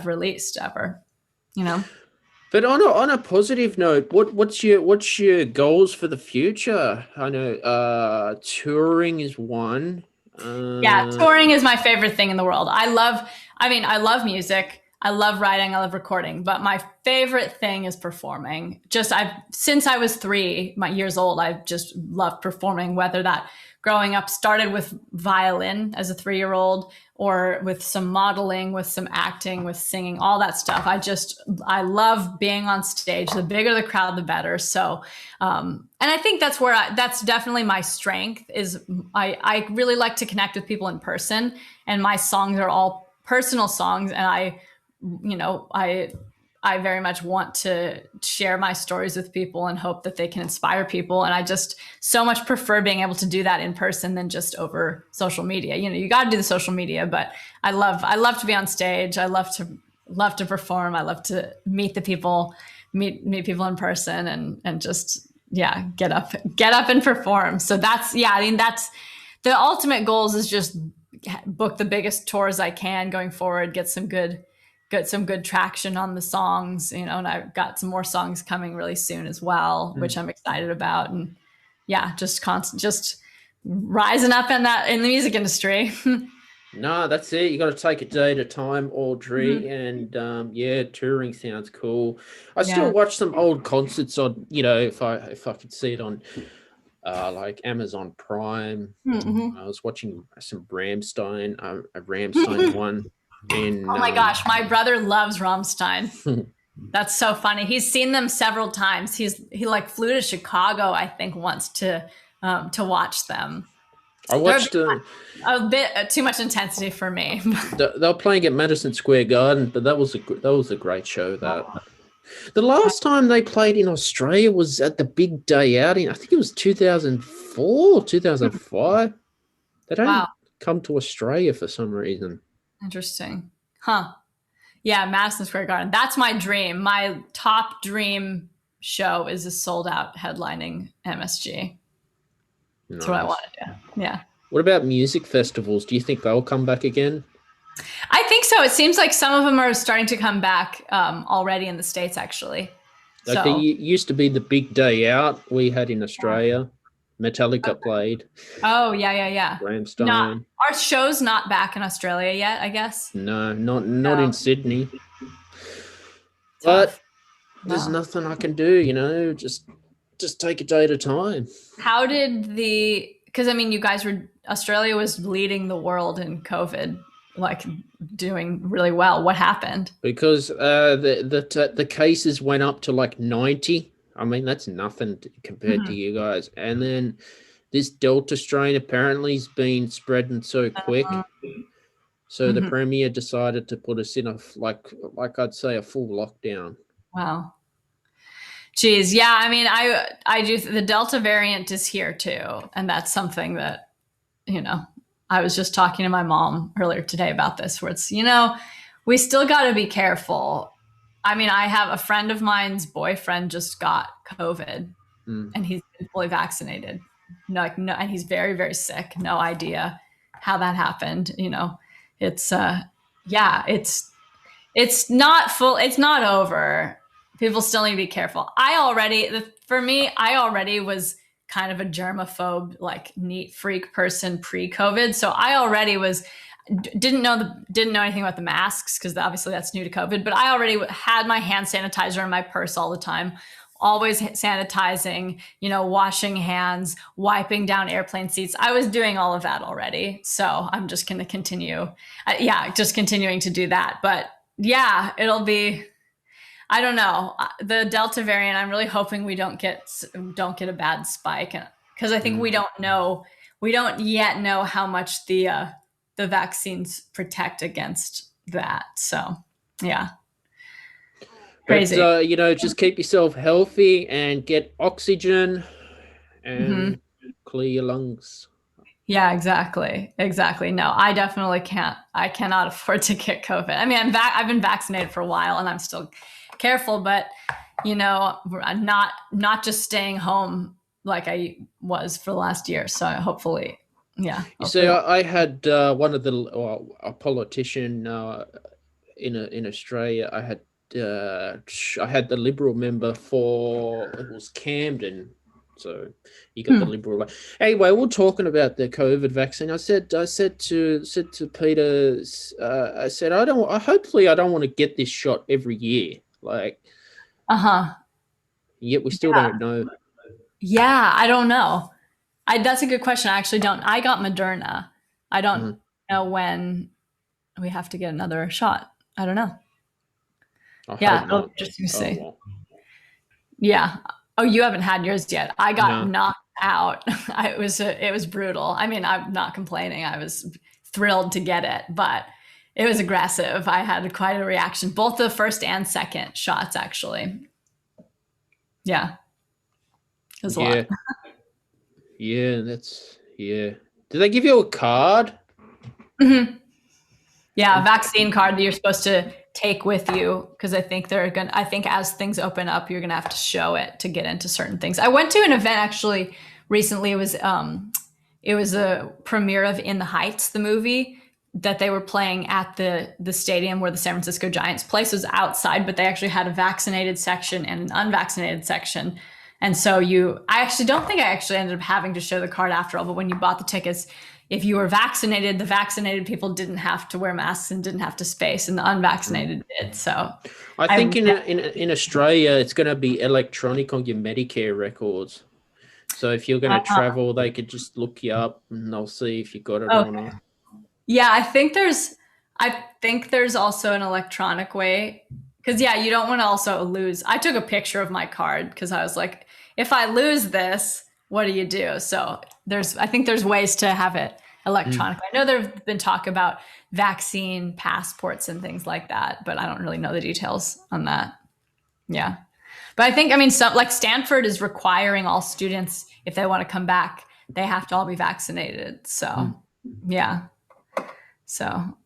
released ever, But on a positive note, what's your goals for the future? I know touring is one. Touring is my favorite thing in the world. I love music. I love writing. I love recording. But my favorite thing is performing. Since I was 3 years old, I've just loved performing, whether that growing up started with violin as a 3-year-old, or with some modeling, with some acting, with singing, all that stuff. I love being on stage. The bigger the crowd, the better. So, and I think that's definitely my strength. Is I really like to connect with people in person, and my songs are all personal songs, and I very much want to share my stories with people and hope that they can inspire people. And I just so much prefer being able to do that in person than just over social media. You got to do the social media, but I love to be on stage. I love to perform. I love to meet people in person, and just, get up and perform. So that's the ultimate goals, is just book the biggest tours I can going forward, get some good traction on the songs, and I've got some more songs coming really soon as well, which I'm excited about. And just rising up in the music industry. No, that's it. You got to take it day at a time, Audrey. And touring sounds cool. I still watch some old concerts on, if I could see it on like Amazon Prime. I was watching some Rammstein, a Rammstein one. Oh my gosh, my brother loves Rammstein. That's so funny. He's seen them several times. He flew to Chicago, I think, once to watch them. I watched a bit too much intensity for me. They were playing at Madison Square Garden, but that was a great show. The last time they played in Australia was at the Big Day Out I think it was 2004, 2005. They don't come to Australia for some reason. Interesting. Huh. Yeah, Madison Square Garden. That's my dream. My top dream show is a sold-out headlining MSG. That's what I want to do. Yeah. What about music festivals? Do you think they'll come back again? I think so. It seems like some of them are starting to come back already in the States, actually. Like there used to be the Big Day Out we had in Australia. Metallica played. Oh, yeah. Rammstein. Our show's not back in Australia yet, I guess. No, not in Sydney. But there's nothing I can do, just take a day at a time. How did because you guys Australia was leading the world in COVID, like doing really well. What happened? Because the cases went up to like 90. That's nothing compared to you guys. And then this Delta strain apparently has been spreading so quick. So the Mhm. premier decided to put us in a like I'd say a full lockdown. Wow. Geez, yeah. I mean, I do. The Delta variant is here too, and that's something that you know. I was just talking to my mom earlier today about this, where it's we still got to be careful. I mean, I have a friend of mine's boyfriend just got COVID, Mm. and he's been fully vaccinated. No, like no, and he's very, very sick. No idea how that happened. It's yeah, it's not full. It's not over. People still need to be careful. For me, I already was kind of a germaphobe, like neat freak person pre-COVID. So I already didn't know anything about the masks because obviously that's new to COVID. But I already had my hand sanitizer in my purse all the time, always sanitizing, washing hands, wiping down airplane seats. I was doing all of that already. So I'm just going to continue. Just continuing to do that. But yeah, it'll be, I don't know. The Delta variant, I'm really hoping we don't get a bad spike because I think we don't yet know how much the vaccines protect against that. So, yeah. But Crazy. just keep yourself healthy and get oxygen Hmm. and clear your lungs. Yeah, exactly. Exactly. No, I definitely can't. I cannot afford to get COVID. I mean, I've been vaccinated for a while and I'm still careful, but I'm not just staying home like I was for the last year. So hopefully, yeah, You see, hopefully. I had one of a politician in Australia. I had the Liberal member for it was Camden, so you got the Hmm. Liberal. Anyway, we're talking about the COVID vaccine. I said to Peter, I said I don't. Hopefully, I don't want to get this shot every year. Like, Uh-huh. yet we still don't know. Yeah, I don't know. That's a good question. I actually don't. I got Moderna. I don't Mm, know when we have to get another shot. I don't know. I Yeah, hope it'll be not. interesting to Oh see. well. Yeah. Oh, you haven't had yours yet. I got No. knocked out. It was brutal. I mean, I'm not complaining. I was thrilled to get it, but it was aggressive. I had quite a reaction, both the first and second shots, actually. Yeah, it was a lot. Yeah. Yeah. Yeah. Did they give you a card? Mhm. Yeah, I'm vaccine card that you're supposed to take with you because I think as things open up, you're gonna have to show it to get into certain things. I went to an event actually recently. It was a premiere of In the Heights, the movie that they were playing at the stadium where the San Francisco Giants place was outside, but they actually had a vaccinated section and an unvaccinated section. And so I actually don't think I actually ended up having to show the card after all, but when you bought the tickets, if you were vaccinated, the vaccinated people didn't have to wear masks and didn't have to space, and the unvaccinated did. So I I think in Australia, it's going to be electronic on your Medicare records. So if you're going to travel, they could just look you up and they'll see if you got it oh, or not. yeah, I think there's also an electronic way because yeah, you don't want to also lose. I took a picture of my card because I was like, if I lose this, what do you do? So I think there's ways to have it Mm. electronic. I know there've been talk about vaccine passports and things like that, but I don't really know the details on that. Yeah. But I think, I mean, some like Stanford is requiring all students, if they want to come back, they have to all be vaccinated. Mm. So, yeah. So,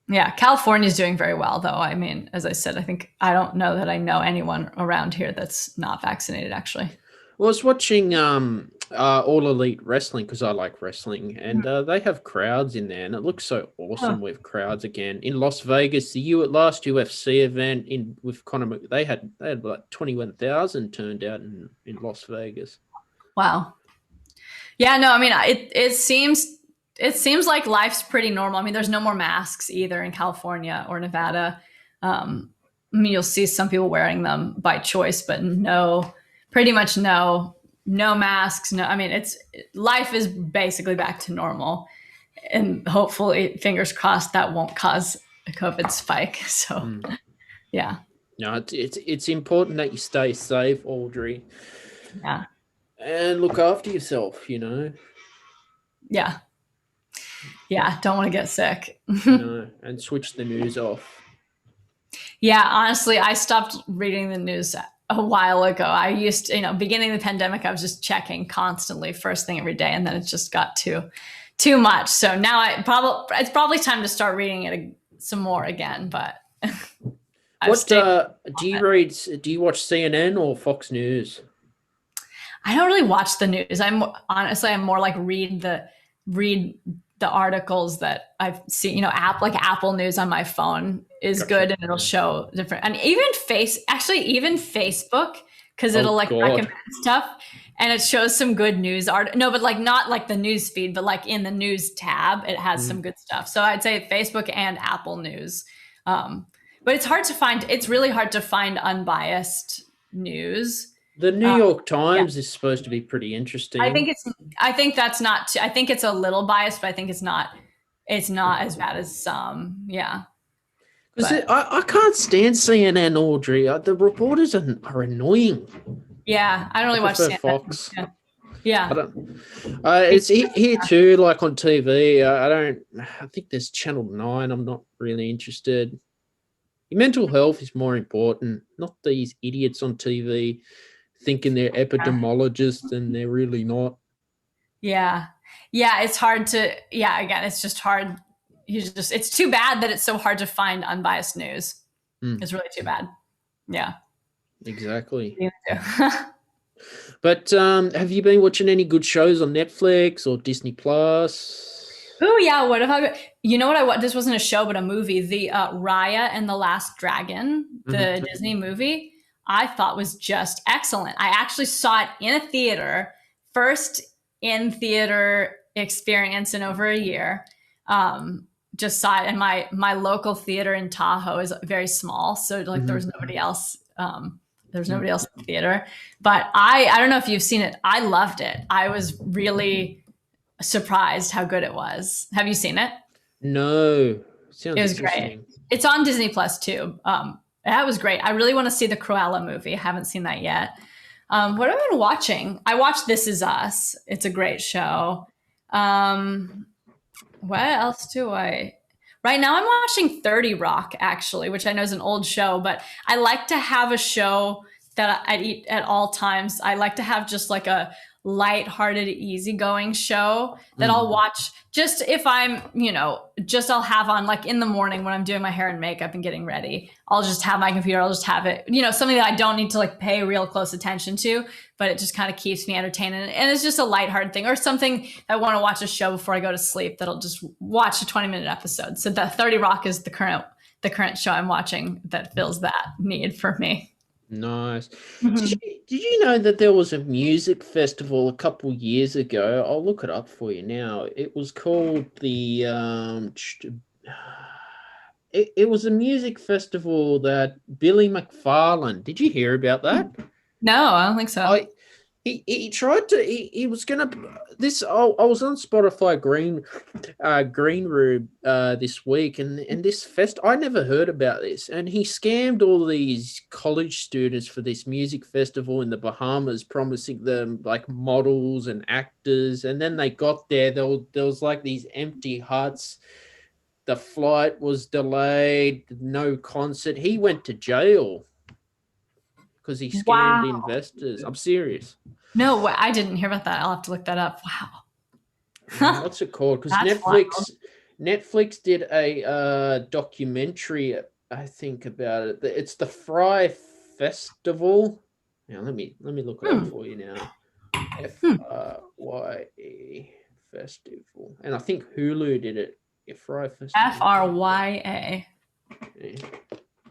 yeah, California is doing very well, though. I mean, as I said, I don't know that I know anyone around here that's not vaccinated, actually. Well, I was watching All Elite Wrestling because I like wrestling, and they have crowds in there, and it looks so Oh, awesome with crowds again in Las Vegas. Last UFC event in with Conor, they had like 21,000 turned out in Las Vegas. wow. Yeah, no, I mean, it seems like life's pretty normal. I mean, there's no more masks either in California or Nevada. I mean, you'll see some people wearing them by choice, but pretty much no masks. No, I mean, life is basically back to normal, and hopefully, fingers crossed, that won't cause a COVID spike. So, Mm. yeah, No, it's important that you stay safe, Audrey, yeah, and look after yourself. yeah. Yeah, don't want to get sick. No, and switch the news off. Yeah, honestly, I stopped reading the news a while ago. I used to, beginning of the pandemic, I was just checking constantly, first thing every day, and then it just got too much. So now it's probably time to start reading it some more again. But I've What stayed. do you read? Do you watch CNN or Fox News? I don't really watch the news. I'm more like read the articles that I've seen. Like Apple News on my phone is Gotcha. good, and it'll show different. And even even Facebook, because Oh, it'll like God. recommend stuff, and it shows some good news art. No, but like not like the news feed, but like in the news tab, it has some good stuff. So I'd say Facebook and Apple News. But it's hard to find. It's really hard to find unbiased news. The New York Yeah. Times is supposed to be pretty interesting. I think that's not. I think it's a little biased, but I think it's not. It's not as bad as some. Yeah. Because I can't stand CNN, Audrey. The reporters are annoying. Yeah, I don't really watch prefer CNN. Fox. Yeah. I don't. It's here too, like on TV. I don't. I think there's Channel 9. I'm not really interested. Your mental health is more important, not these idiots on TV thinking they're epidemiologists and they're really not. Yeah. Yeah, it's hard to. Yeah, again, it's just hard. It's too bad that it's so hard to find unbiased news. It's really too bad. Yeah. Exactly. But have you been watching any good shows on Netflix or Disney Plus? Oh yeah, what if I? You know what? This wasn't a show, but a movie. The Raya and the Last Dragon, the Disney movie, I thought was just excellent. I actually saw it in a theater, first in theater experience in over a year. Just saw it, and my local theater in Tahoe is very small, so like there was nobody else. There's nobody else in the theater, but I don't know if you've seen it. I loved it. I was really surprised how good it was. Have you seen it? No. Sounds it was great. It's on Disney Plus too. That was great. I really want to see the Cruella movie. I haven't seen that yet. What have I been watching? I watched This Is Us. It's a great show. What else do I? Right now I'm watching 30 Rock, actually, which I know is an old show, but I like to have a show that I eat at all times. I like to have just like a light-hearted, easygoing show that I'll watch just if I'm, I'll have on like in the morning when I'm doing my hair and makeup and getting ready. I'll just have my computer. I'll just have it, something that I don't need to like pay real close attention to, but it just kind of keeps me entertained. And it's just a lighthearted thing, or something I want to watch a show before I go to sleep that'll just watch a 20-minute episode. So the 30 Rock is the current show I'm watching that fills that need for me. Nice. Did you know that there was a music festival a couple years ago? I'll look it up for you now. It was called the it was a music festival that Billy McFarlane. Did you hear about that? No, I don't think so. He tried to. He was gonna. I was on Spotify Green Room this week, and this fest. I never heard about this, and he scammed all these college students for this music festival in the Bahamas, promising them like models and actors, and then they got there. There was like these empty huts. The flight was delayed. No concert. He went to jail because he scammed investors. I'm serious. No, I didn't hear about that. I'll have to look that up. Wow. What's it called? Because Netflix did a documentary, I think, about it. It's the Fry Festival. Now let me look it up for you now. FRYE Festival, and I think Hulu did it. Fry Festival. FRYA. Yeah.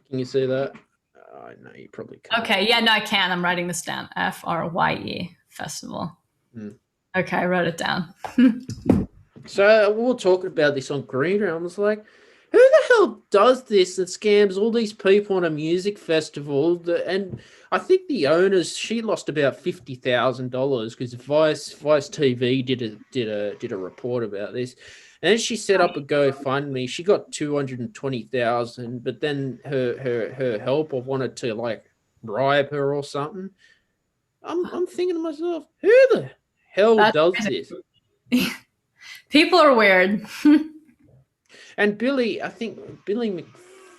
Can you see that? No, you probably can't. Okay, yeah, no, I can. I'm writing this down. FRYE Festival. Okay, I wrote it down. So we were talking about this on Green Room. I was like, who the hell does this that scams all these people on a music festival? And I think the owners, she lost about $50,000 because Vice TV did a report about this. And then she set up a GoFundMe. She got $220,000, but then her helper wanted to like bribe her or something. I'm thinking to myself, who the hell does this? People are weird. And I think Billy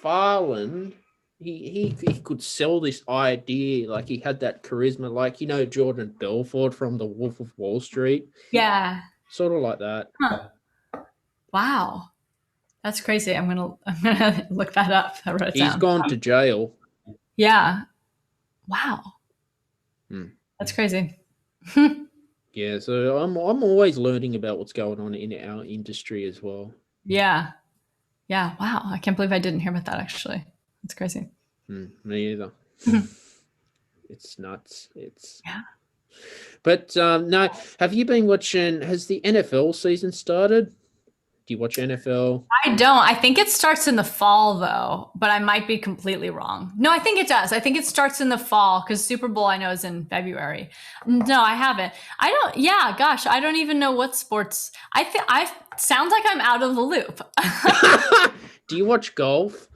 McFarlane, he could sell this idea. Like he had that charisma, like Jordan Belfort from The Wolf of Wall Street, Yeah. sort of like that. Huh. Wow. That's crazy. I'm gonna look that up. I wrote it He's down. gone to jail. Yeah. Wow. Hmm. That's crazy. Yeah, so I'm always learning about what's going on in our industry as well. Yeah. Yeah. Wow. I can't believe I didn't hear about that actually. That's crazy. Me either. It's nuts. Yeah. But no. Have you been watching? Has the NFL season started? Do you watch NFL? I don't. I think it starts in the fall though, but I might be completely wrong. No, I think it does. I think it starts in the fall because Super Bowl I know is in February. No, I haven't. I don't. Yeah, gosh, I don't even know what sports. I sounds like I'm out of the loop. Do you watch golf?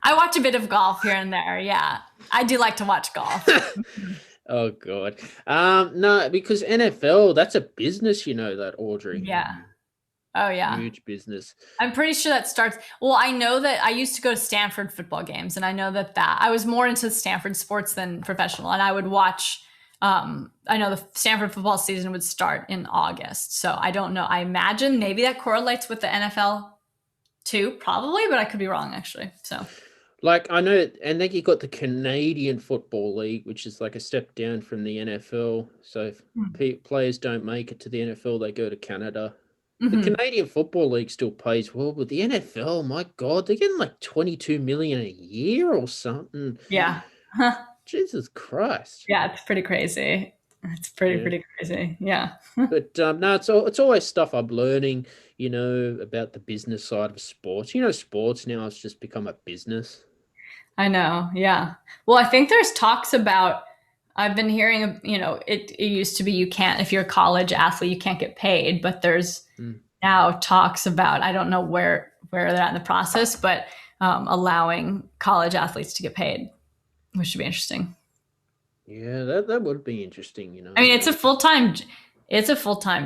I watch a bit of golf here and there. Yeah, I do like to watch golf. Oh God. No, because NFL, that's a business, that, Audrey. Yeah. Oh yeah. Huge business. I'm pretty sure that starts. Well, I know that I used to go to Stanford football games, and I know that I was more into Stanford sports than professional, and I would watch. I know the Stanford football season would start in August, so I don't know. I imagine maybe that correlates with the NFL too, probably, but I could be wrong actually. So. Like I know, and then you got the Canadian Football League, which is like a step down from the NFL. So if players don't make it to the NFL, they go to Canada. The Canadian Football League still pays well, but the NFL, my God, they're getting like 22 million a year or something. Yeah. Jesus Christ. Yeah, it's pretty crazy. It's pretty crazy. Yeah. But no, it's always stuff I'm learning, about the business side of sports. Sports now has just become a business. I know. Yeah. Well, I think there's talks about. I've been hearing, it used to be you can't, if you're a college athlete, you can't get paid, but there's now talks about, I don't know where they're at in the process, but allowing college athletes to get paid, which should be interesting. Yeah, that would be interesting, I mean, it's a full-time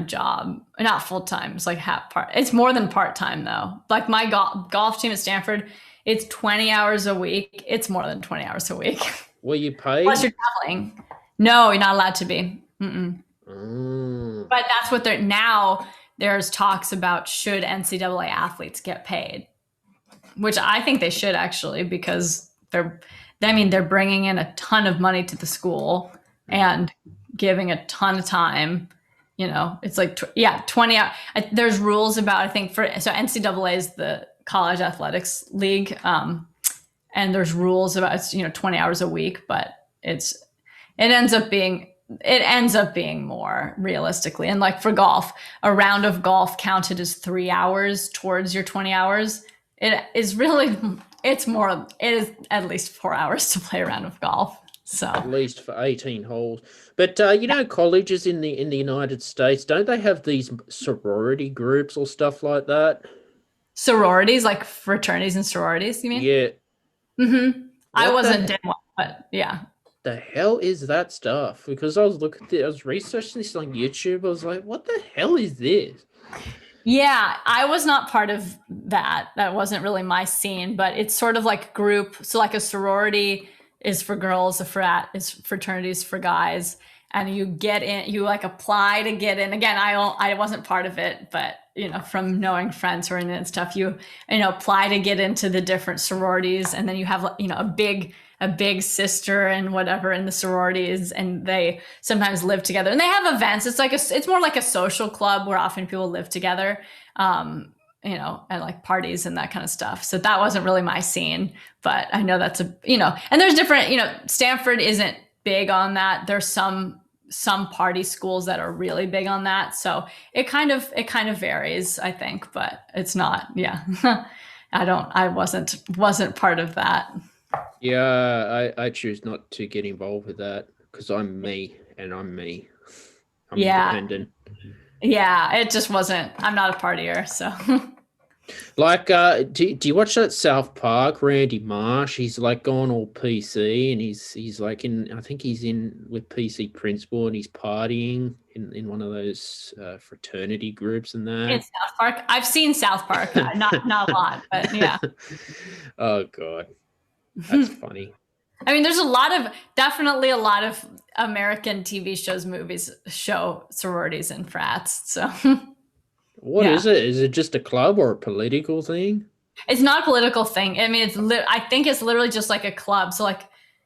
job, not full-time. It's like half part. It's more than part-time though. Like my golf team at Stanford, it's 20 hours a week. It's more than 20 hours a week. Were you paid? Unless you're traveling. No, you're not allowed to be. But that's what there's talks about should NCAA athletes get paid, which I think they should actually, because they're bringing in a ton of money to the school and giving a ton of time. It's like, 20 hours. There's rules about, I think so NCAA is the college athletics league. And there's rules about it's 20 hours a week, but it ends up being more realistically. And like for golf, a round of golf counted as 3 hours towards your 20 hours. It is at least 4 hours to play a round of golf. So at least for 18 holes. But colleges in the United States, don't they have these sorority groups or stuff like that? Sororities, like fraternities and sororities, you mean? Yeah. I wasn't in one, but yeah. The hell is that stuff? Because I was researching this on YouTube. I was like, what the hell is this? Yeah, I was not part of that. That wasn't really my scene, but it's sort of like group. So like a sorority is for girls, a frat is fraternities for guys. And you get in, you like apply to get in. Again, I wasn't part of it, but from knowing friends who are in it and stuff, you apply to get into the different sororities, and then you have a big sister and whatever in the sororities, and they sometimes live together, and they have events. It's more like a social club where often people live together, and like parties and that kind of stuff. So that wasn't really my scene, but I know that's and there's different. Stanford isn't big on that. There's some party schools that are really big on that. So it kind of varies, I think, but it's not, yeah. I wasn't part of that. Yeah, I choose not to get involved with that because I'm me and I'm me. I'm independent. Yeah, it just wasn't, I'm not a partier, so. Like, do you watch that South Park? Randy Marsh, he's like gone all PC, and he's like in. I think he's in with PC Principal, and he's partying in one of those fraternity groups and In that. South Park, I've seen South Park, not a lot, but yeah. Oh God, that's funny. I mean, there's definitely a lot of American TV shows, movies show sororities and frats. So What yeah, is it? Is it just a club or a political thing? it's not a political thing. I mean, I think it's literally just like a club. So like,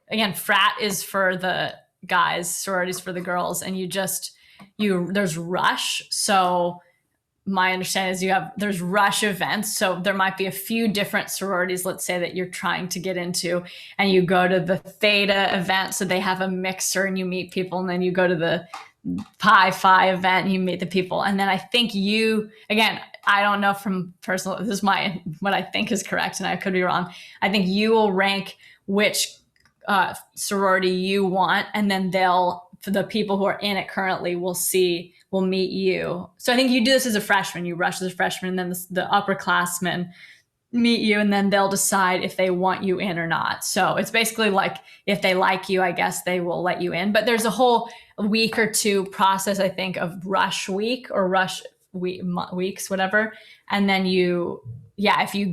again, frat is for the guys, sororities for the girls, and there's rush. So my understanding is there's rush events, so there might be a few different sororities, let's say, that you're trying to get into, and you go to the theta event, so they have a mixer and you meet people, and then you go to the pi phi event and you meet the people, and then I think again, I don't know from personal, this is what I think is correct, and I could be wrong. I think you will rank which sorority you want, and then for the people who are in it currently will meet you. So I think you do this as a freshman. You rush as a freshman, and then the upperclassmen meet you, and then they'll decide if they want you in or not. So it's basically like if they like you, I guess they will let you in. But there's a whole week or two process, I think, of rush week or rush weeks, whatever. And then if you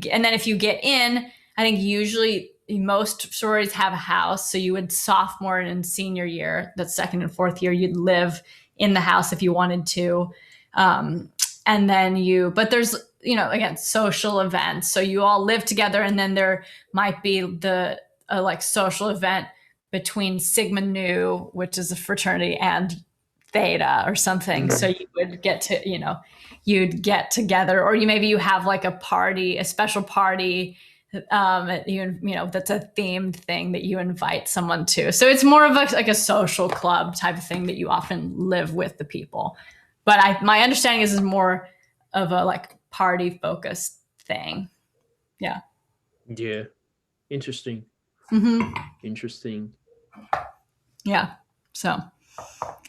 get in, I think usually most sororities have a house. So you would sophomore and senior year, that's second and fourth year, you'd live in the house if you wanted to. And then but there's, again, social events. So you all live together, and then there might be like social event between Sigma Nu, which is a fraternity, and Theta or something. So you would you'd get together, or maybe you have like a special party, that's a themed thing that you invite someone to. So it's more of like a social club type of thing that you often live with the people. But my understanding is more of a like party focused thing. Yeah. Yeah, interesting. Mm-hmm. Interesting. Yeah. So,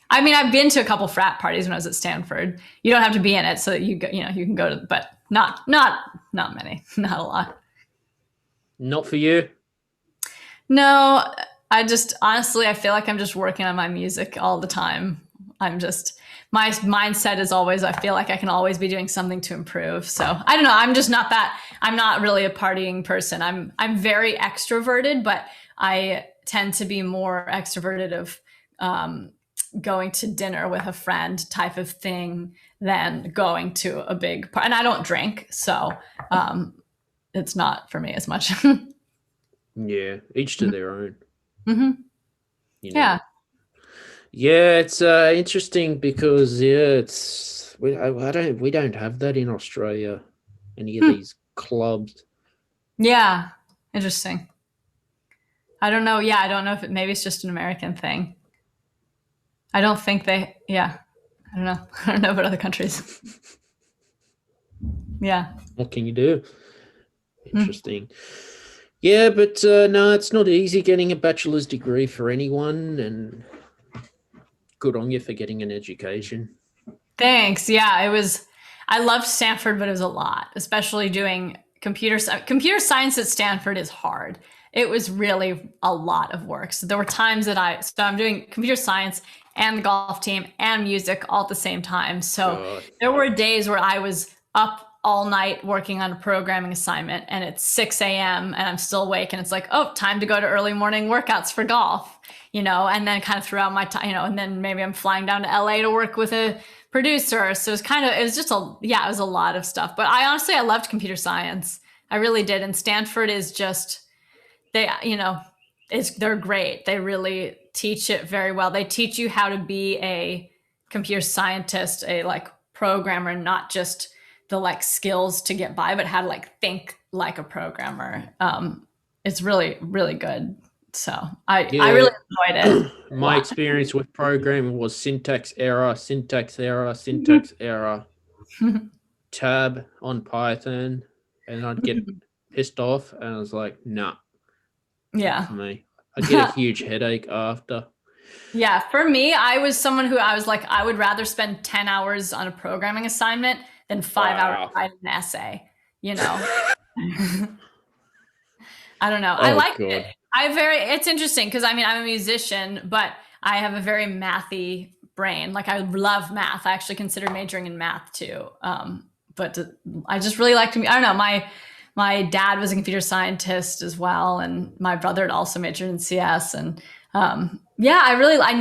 I mean, I've been to a couple frat parties when I was at Stanford. You don't have to be in it, so that you can go to, but not many, not a lot. Not for you. No, honestly, I feel like I'm just working on my music all the time. My mindset is always, I feel like I can always be doing something to improve. So I don't know. I'm not really a partying person. I'm very extroverted, but I tend to be more extroverted of going to dinner with a friend type of thing than going to a big party. And I don't drink, so it's not for me as much. Yeah, each to their own. Mm-hmm. Yeah. Yeah, it's interesting because we don't have that in Australia. Any of these clubs. Yeah. Interesting. I don't know. Yeah, I don't know if maybe it's just an American thing. I don't think I don't know. I don't know about other countries. Yeah. What can you do? Interesting. Yeah, but no, it's not easy getting a bachelor's degree for anyone, and good on you for getting an education. Thanks. Yeah, I loved Stanford, but it was a lot, especially doing computer science at Stanford is hard. It was really a lot of work. So there were times that I'm doing computer science and the golf team and music all at the same time. So there were days where I was up all night working on a programming assignment, and it's 6 a.m. and I'm still awake, and it's like, oh, time to go to early morning workouts for golf, and then kind of throughout my time, and then maybe I'm flying down to LA to work with a producer. So it was a lot of stuff. But I loved computer science. I really did. And Stanford is just, they're great. They really teach it very well. They teach you how to be a computer scientist, a like programmer, not just the like skills to get by, but how to like think like a programmer. It's really, really good. So I really enjoyed it. My experience with programming was syntax error, syntax error, syntax error, tab on Python, and I'd get pissed off, and I was like, nah. Yeah. For me. I'd get a huge headache after. Yeah, for me, I was someone who I was like, I would rather spend 10 hours on a programming assignment than 5 hours writing an essay. you know. I don't know. I Oh like it. God. It's interesting because I mean, I'm a musician, but I have a very mathy brain. Like I love math. I actually considered majoring in math too. But I just really like to, I don't know, my dad was a computer scientist as well. And my brother had also majored in CS. And yeah, I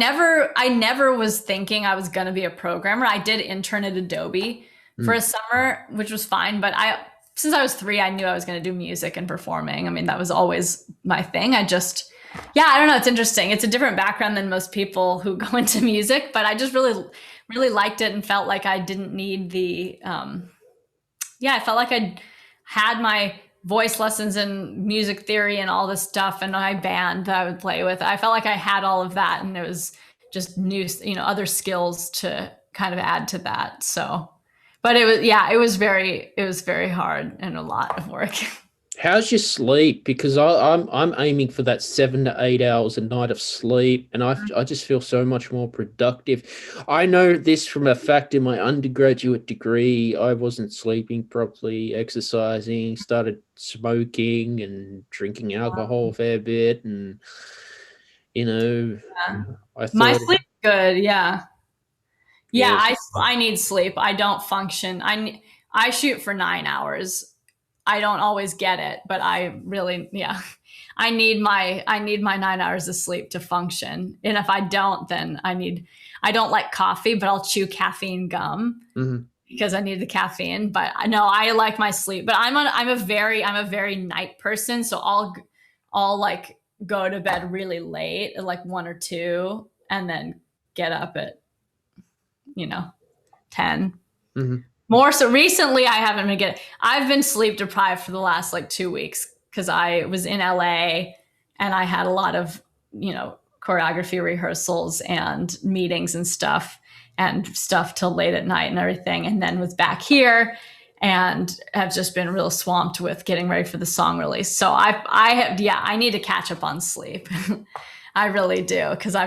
never was thinking I was going to be a programmer. I did intern at Adobe for a summer, which was fine. But since I was 3, I knew I was going to do music and performing. I mean, that was always my thing. Yeah, I don't know. It's interesting. It's a different background than most people who go into music, but I just really, really liked it and felt like I didn't need I felt like I had my voice lessons and music theory and all this stuff and my band that I would play with. I felt like I had all of that and it was just new, other skills to kind of add to that. So, but it was very hard and a lot of work. How's your sleep? Because I'm aiming for that 7 to 8 hours a night of sleep, and I just feel so much more productive. I know this from a fact in my undergraduate degree. I wasn't sleeping properly, exercising, started smoking and drinking alcohol a fair bit, and you know, Yeah. I My thought, sleep's good. Yeah. Yeah, yes, I need sleep. I don't function. I shoot for 9 hours. I don't always get it, but I really, yeah, I need my 9 hours of sleep to function. And if I don't, then I don't like coffee, but I'll chew caffeine gum mhm. because I need the caffeine. But I know I like my sleep, but I'm a very night person. So I'll like go to bed really late at like 1 or 2 and then get up at, 10. Mhm. More so recently, I've been sleep deprived for the last like 2 weeks because I was in LA and I had a lot of, choreography rehearsals and meetings and stuff till late at night and everything. And then was back here and have just been real swamped with getting ready for the song release. So I need to catch up on sleep. I really do because I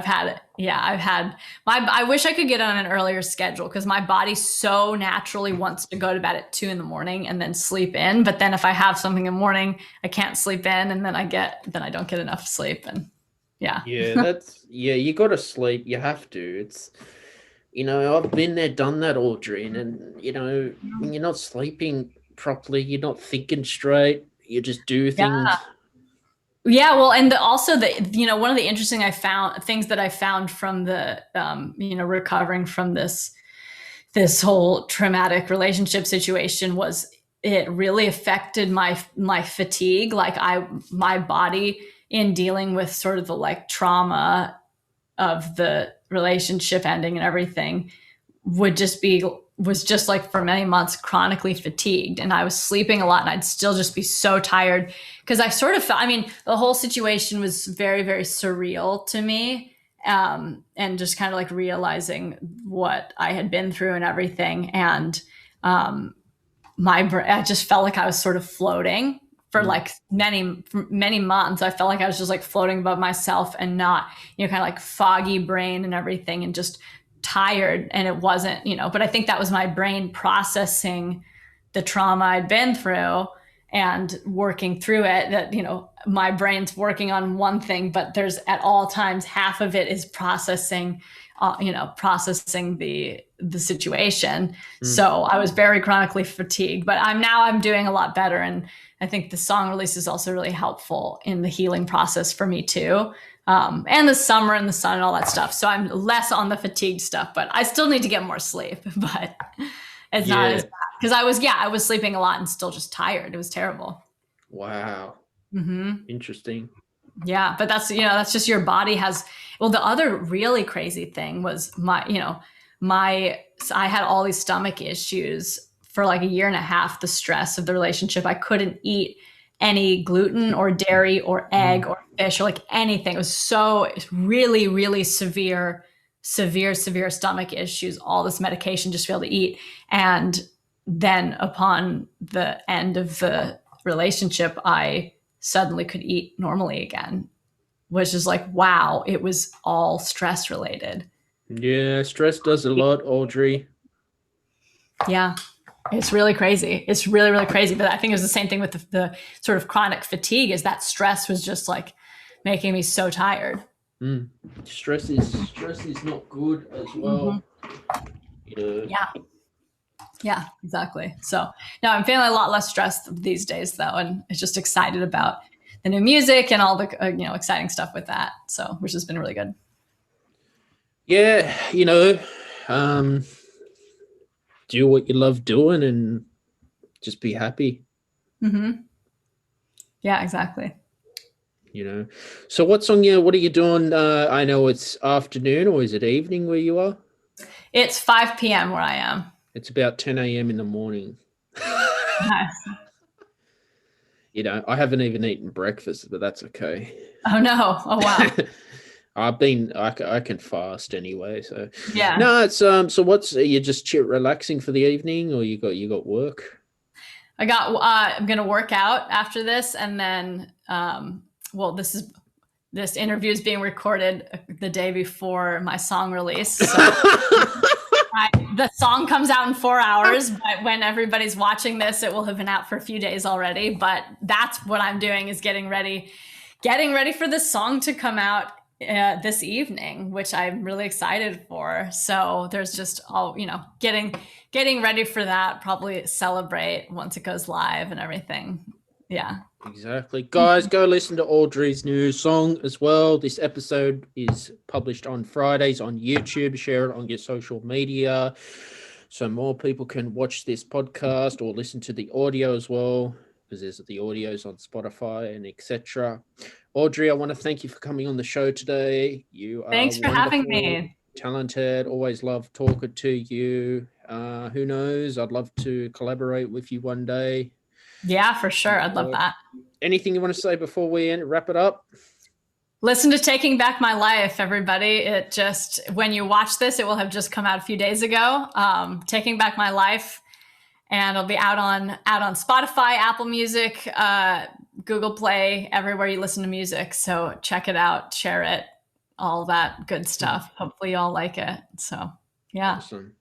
wish I could get on an earlier schedule because my body so naturally wants to go to bed at 2 in the morning and then sleep in. But then if I have something in the morning, I can't sleep in, and then I don't get enough sleep. And yeah, Yeah, you got to sleep. You have to. I've been there, done that, Audrey, and when you're not sleeping properly, you're not thinking straight. You just do yeah, things. yeah. Well, and also one of the interesting things that I found from the recovering from this whole traumatic relationship situation was it really affected my fatigue. Like my body in dealing with sort of the like trauma of the relationship ending and everything was just like for many months chronically fatigued, and I was sleeping a lot and I'd still just be so tired because I sort of felt, I mean, the whole situation was very, very surreal to me. And just kind of like realizing what I had been through and everything. And um, I just felt like I was sort of floating for Mm. like many months. I felt like I was just like floating above myself and not, kind of like foggy brain and everything and just tired. And it wasn't, but I think that was my brain processing the trauma I'd been through and working through it. That, my brain's working on one thing, but there's at all times half of it is processing processing the situation. Mm. So I was very chronically fatigued, but I'm doing a lot better. And I think the song release is also really helpful in the healing process for me too. And the summer and the sun and all that stuff. So I'm less on the fatigue stuff, but I still need to get more sleep, but it's not as Yeah. bad. Because I was sleeping a lot and still just tired. It was terrible. Wow. Hmm. Interesting. Yeah, but that's just your body has. Well, the other really crazy thing was I had all these stomach issues for like a year and a half. The stress of the relationship, I couldn't eat any gluten or dairy or egg Mm. or fish or like anything. It's really, really severe stomach issues. All this medication just to be able to eat, and then upon the end of the relationship, I suddenly could eat normally again, which is like, wow, it was all stress related. Yeah, stress does a lot, Audrey. Yeah. It's really crazy. It's really, really crazy. But I think it was the same thing with the sort of chronic fatigue, is that stress was just like making me so tired. Mm. Stress is not good as well. You know. Yeah. Yeah, exactly. So now I'm feeling a lot less stressed these days, though, and it's just excited about the new music and all the exciting stuff with that. So, which has been really good. Yeah, um, do what you love doing and just be happy. Mm-hmm. Yeah, exactly. So what are you doing? I know it's afternoon, or is it evening where you are? It's 5 p.m. where I am. It's about 10 a.m. in the morning. Nice. I haven't even eaten breakfast, but that's okay. Oh no! Oh wow! I can fast anyway, so Yeah, no, it's so what's you just relaxing for the evening, or you got work? I got. I'm gonna work out after this, and then well, this interview is being recorded the day before my song release, so the song comes out in 4 hours, but when everybody's watching this, it will have been out for a few days already. But that's what I'm doing, is getting ready for this song to come out this evening, which I'm really excited for. So there's just all, getting ready for that, probably celebrate once it goes live and everything. Yeah. Exactly. Guys, go listen to Audriix's new song as well. This episode is published on Fridays on YouTube. Share it on your social media so more people can watch this podcast or listen to the audio as well, because there's the audios on Spotify and etc. Audriix, I want to thank you for coming on the show today. You are Thanks for having wonderful, me. talented. Always love talking to you. Who knows? I'd love to collaborate with you one day. Yeah, for sure. I'd love that. Anything you want to say before we wrap it up? Listen to Taking Back My Life, everybody. It just, when you watch this, it will have just come out a few days ago. Taking Back My Life, and it'll be out on Spotify, Apple Music, Google Play, everywhere you listen to music. So check it out, share it, all that good stuff. Hopefully you all like it. So yeah. Awesome.